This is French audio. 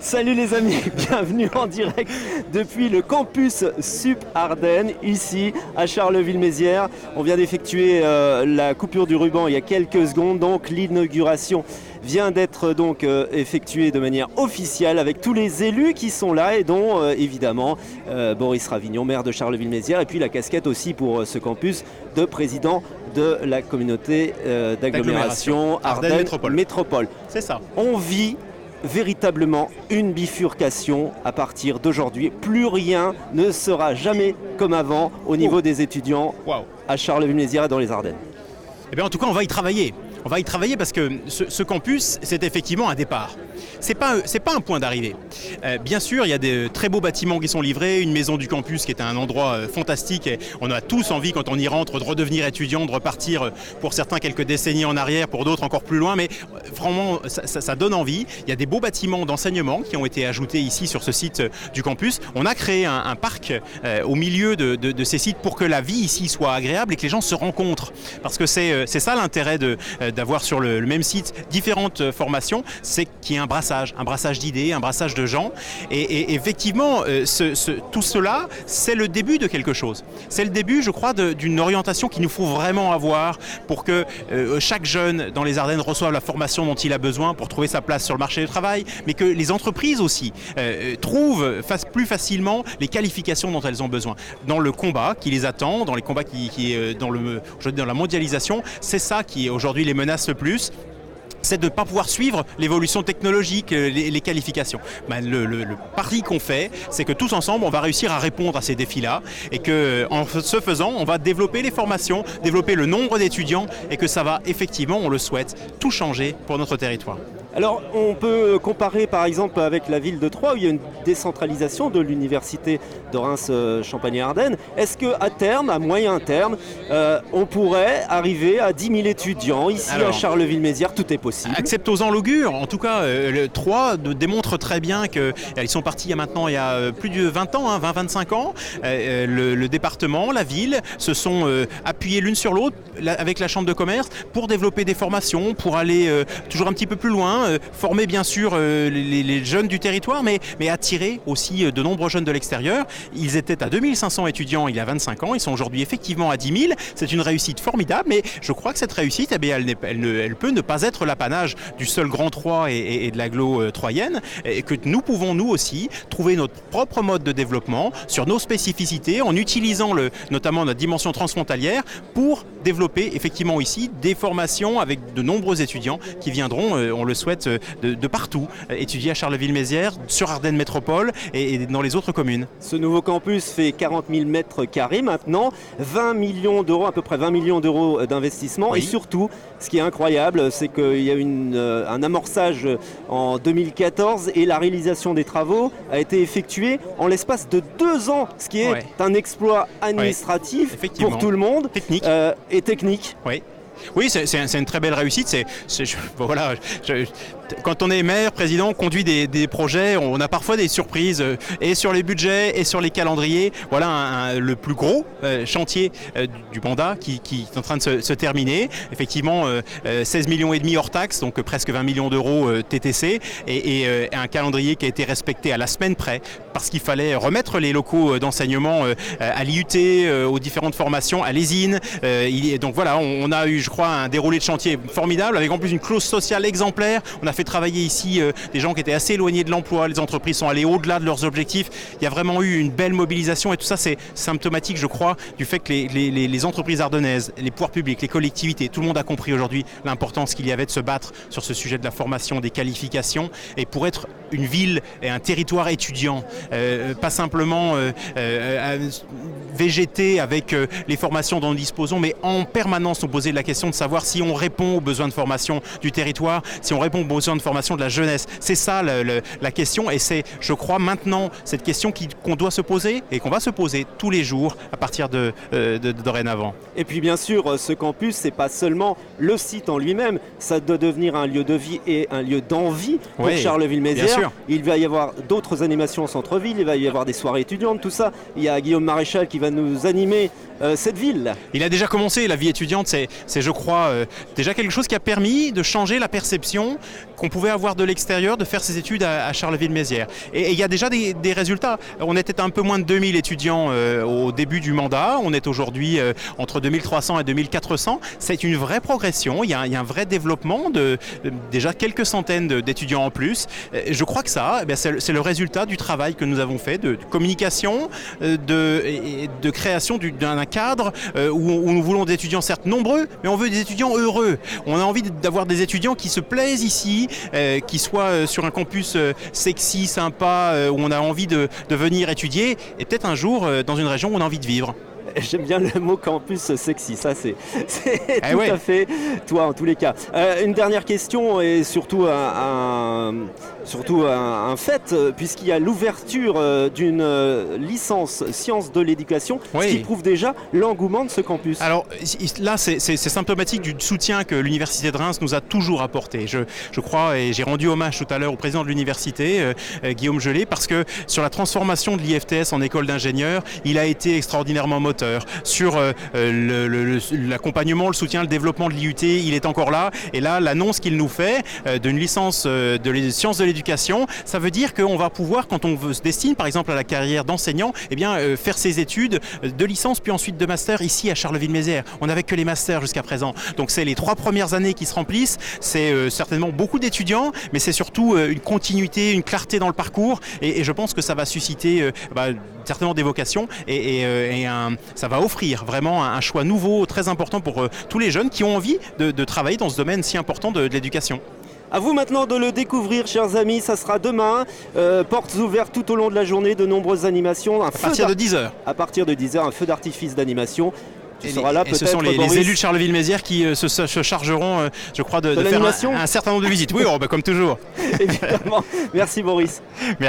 Salut les amis, bienvenue en direct depuis le campus Sup Ardennes, ici à Charleville-Mézières. On vient d'effectuer la coupure du ruban il y a quelques secondes, donc l'inauguration vient d'être donc effectuée de manière officielle avec tous les élus qui sont là et dont évidemment Boris Ravignon, maire de Charleville-Mézières, et puis la casquette aussi pour ce campus de président de la communauté d'agglomération Ardennes Métropole. C'est ça. On vit véritablement une bifurcation à partir d'aujourd'hui. Plus rien ne sera jamais comme avant au niveau des étudiants à Charleville-Mézières et dans les Ardennes. Eh bien, en tout cas, on va y travailler. On va y travailler parce que ce campus, c'est effectivement un départ. C'est pas un point d'arrivée. Bien sûr, il y a des très beaux bâtiments qui sont livrés, une maison du campus qui est un endroit fantastique. Et on a tous envie, quand on y rentre, de redevenir étudiant, de repartir pour certains quelques décennies en arrière, pour d'autres encore plus loin. Mais vraiment, ça donne envie. Il y a des beaux bâtiments d'enseignement qui ont été ajoutés ici sur ce site du campus. On a créé un parc au milieu de ces sites pour que la vie ici soit agréable et que les gens se rencontrent. Parce que c'est ça l'intérêt d'avoir sur le même site différentes formations, c'est qu'il y ait un brassage d'idées, un brassage de gens. Et effectivement, tout cela, c'est le début de quelque chose. C'est le début, je crois, d'une orientation qu'il nous faut vraiment avoir pour que chaque jeune dans les Ardennes reçoive la formation dont il a besoin pour trouver sa place sur le marché du travail, mais que les entreprises aussi trouvent plus facilement les qualifications dont elles ont besoin. Dans le combat qui les attend, dans les combats dans la mondialisation, c'est ça qui aujourd'hui les menace le plus. C'est de ne pas pouvoir suivre l'évolution technologique, les qualifications. Le pari qu'on fait, c'est que tous ensemble, on va réussir à répondre à ces défis-là et qu'en ce faisant, on va développer les formations, développer le nombre d'étudiants et que ça va effectivement, on le souhaite, tout changer pour notre territoire. Alors, on peut comparer par exemple avec la ville de Troyes où il y a une décentralisation de l'université de Reims-Champagne-Ardenne. Est-ce qu'à terme, à moyen terme, on pourrait arriver à 10 000 étudiants ici à Charleville-Mézières? Tout est possible. Acceptons-en l'augure. En tout cas, Troyes démontre très bien qu'ils sont partis il y a plus de 20 ans, 20-25 ans. Le département, la ville se sont appuyés l'une sur l'autre avec la chambre de commerce pour développer des formations, pour aller toujours un petit peu plus loin. Former bien sûr les jeunes du territoire, mais attirer aussi de nombreux jeunes de l'extérieur. Ils étaient à 2500 étudiants il y a 25 ans, ils sont aujourd'hui effectivement à 10 000. C'est une réussite formidable, mais je crois que cette réussite, elle peut ne pas être l'apanage du seul Grand Troyes et de l'agglo troyenne, et que nous pouvons nous aussi trouver notre propre mode de développement sur nos spécificités en utilisant notamment notre dimension transfrontalière pour développer effectivement ici des formations avec de nombreux étudiants qui viendront, on le souhaite, de partout, étudier à Charleville-Mézières, sur Ardennes Métropole et dans les autres communes. Ce nouveau campus fait 40 000 mètres carrés maintenant, 20 millions d'euros, à peu près 20 millions d'euros d'investissement. Oui. Et surtout, ce qui est incroyable, c'est qu'il y a un amorçage en 2014 et la réalisation des travaux a été effectuée en l'espace de 2 ans, ce qui est un exploit administratif pour tout le monde. Technique. Et technique. Oui, c'est une très belle réussite. Quand on est maire, président, on conduit des projets, on a parfois des surprises et sur les budgets et sur les calendriers. Voilà le plus gros chantier du mandat qui est en train de se terminer. Effectivement, 16 millions et demi hors taxes, donc presque 20 millions d'euros TTC et un calendrier qui a été respecté à la semaine près parce qu'il fallait remettre les locaux d'enseignement à l'IUT, aux différentes formations, à l'ESIN. Donc voilà, on a eu, je crois, un déroulé de chantier formidable avec en plus une clause sociale exemplaire. On a fait travailler ici des gens qui étaient assez éloignés de l'emploi, les entreprises sont allées au-delà de leurs objectifs. Il y a vraiment eu une belle mobilisation et tout ça, c'est symptomatique, je crois, du fait que les entreprises ardennaises, les pouvoirs publics, les collectivités, tout le monde a compris aujourd'hui l'importance qu'il y avait de se battre sur ce sujet de la formation, des qualifications, et pour être une ville et un territoire étudiant, pas simplement végéter avec les formations dont nous disposons, mais en permanence nous poser la question de savoir si on répond aux besoins de formation du territoire, si on répond aux besoins de formation de la jeunesse. C'est ça la question, et c'est, je crois, maintenant cette question qu'on doit se poser et qu'on va se poser tous les jours à partir de dorénavant. Et puis bien sûr, ce campus, c'est pas seulement le site en lui-même, ça doit devenir un lieu de vie et un lieu d'envie pour Charleville-Mézières. Il va y avoir d'autres animations au centre-ville, il va y avoir des soirées étudiantes, tout ça. Il y a Guillaume Maréchal qui va nous animer cette ville. Il a déjà commencé, la vie étudiante, c'est je crois, déjà quelque chose qui a permis de changer la perception qu'on pouvait avoir de l'extérieur, de faire ses études à Charleville-Mézières. Et il y a déjà des résultats. On était un peu moins de 2000 étudiants au début du mandat. On est aujourd'hui entre 2300 et 2400. C'est une vraie progression. Il y a un vrai développement déjà quelques centaines d'étudiants en plus. Je crois que ça, c'est le résultat du travail que nous avons fait de communication, de création d'un cadre où nous voulons des étudiants certes nombreux, mais on veut des étudiants heureux. On a envie d'avoir des étudiants qui se plaisent ici, qui soient sur un campus sexy, sympa, où on a envie de venir étudier, et peut-être un jour dans une région où on a envie de vivre. J'aime bien le mot campus sexy, ça c'est tout à fait toi en tous les cas. Une dernière question et surtout un fait, puisqu'il y a l'ouverture d'une licence sciences de l'éducation, ce qui prouve déjà l'engouement de ce campus. Alors là c'est symptomatique du soutien que l'Université de Reims nous a toujours apporté. Je crois, et j'ai rendu hommage tout à l'heure au président de l'université, Guillaume Gelé, parce que sur la transformation de l'IFTS en école d'ingénieurs, il a été extraordinairement moteur. Sur l'accompagnement, le soutien, le développement de l'IUT, il est encore là. Et là, l'annonce qu'il nous fait d'une licence de sciences de l'éducation, ça veut dire qu'on va pouvoir, quand on se destine par exemple à la carrière d'enseignant, faire ses études de licence puis ensuite de master ici à Charleville-Mézières. On n'avait que les masters jusqu'à présent. Donc c'est les 3 premières années qui se remplissent. C'est certainement beaucoup d'étudiants, mais c'est surtout une continuité, une clarté dans le parcours. Et je pense que ça va susciter certainement des vocations ça va offrir vraiment un choix nouveau, très important pour tous les jeunes qui ont envie de travailler dans ce domaine si important de l'éducation. À vous maintenant de le découvrir, chers amis, ça sera demain. Portes ouvertes tout au long de la journée, de nombreuses animations. À partir de 10h. À partir de 10h, un feu d'artifice d'animation. Tu seras là peut-être, ce sont les élus de Charleville-Mézières qui se chargeront, je crois, de faire un certain nombre de visites. Oui, comme toujours. Évidemment. Merci Boris. Merci.